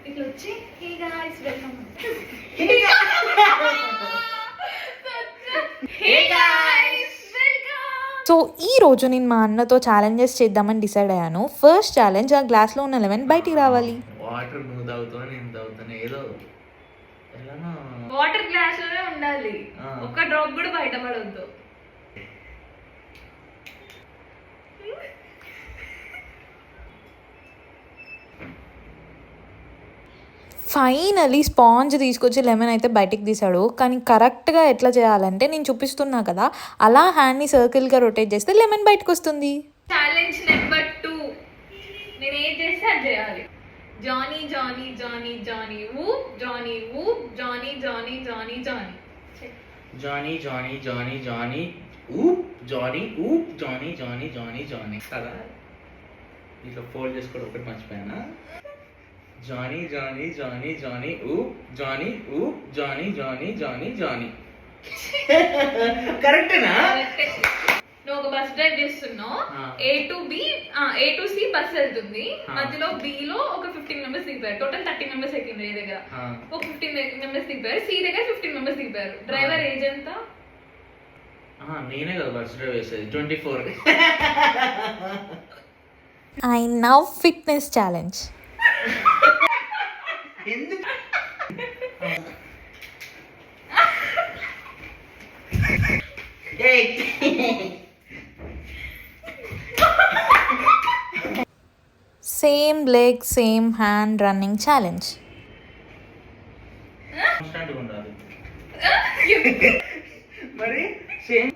ఇట్లా వచ్చి hey guys welcome hey guys welcome. So ఈ రోజు నేను మా అన్నతో ఛాలెంజెస్ చేద్దామని డిసైడ్ అయ్యాను. ఫస్ట్ ఛాలెంజ్, ఆ గ్లాస్లో ఉన్న లెమన్ బయటికి రావాలి. వాటర్ నువ్వు తాగుతావు నేను తాగుతాను ఏదో ఎలానో. వాటర్ గ్లాస్ లోనే ఉండాలి, ఒక్క డ్రాప్ కూడా బయట పడవద్దు. ఫైనలీ స్పాంజ్ తీసుకొచ్చి లెమన్ అయితే బయటికి తీసాడు. కానీ కరెక్ట్గా ఎట్లా చేయాలంటే నేను చూపిస్తున్నా కదా, అలా హ్యాండ్ని సర్కిల్గా రొటేట్ చేస్తే లెమన్ బయటకు వస్తుంది. ఛాలెంజ్ నెంబర్ 2, నేను ఏం చేస్తే అది చేయాలి. Johnny Johnny Johnny Johnny oops, Johnny oops, Johnny Johnny Johnny Johnny Johnny Johnny Johnny Johnny oops, Johnny oops, Johnny Johnny Johnny Johnny కదా. ఇట్లా ఫోల్డ్ చేసుకోవడం ఒకటి మర్చిపోయానా. Johnny Johnny Johnny Johnny oops, Johnny oops, Johnny Johnny Johnny Johnny. కరెక్టేనా? నువ్వు ఒక bus drive చేస్తున్నావు, A to C bus వెళ్తుంది, మధ్యలో బి లో ఒక 15 మెంబర్స్ దిగిపోయారు, టోటల్ 30 మెంబర్స్ ఎక్కింది. ఏ దగ్గర ఒక 15 మెంబర్స్ దిగిపోయారు, సి దగ్గర 15 మెంబర్స్ దిగిపోయారు. డ్రైవర్ ఏజ్ ఎంత? నేనే కదా బస్ డ్రైవ్ వేసేది, 24. I now fitness challenge. ఎందుకు same leg same hand running challenge. కాన్స్టెంట్గా ఉండాలి మరి. సేమ్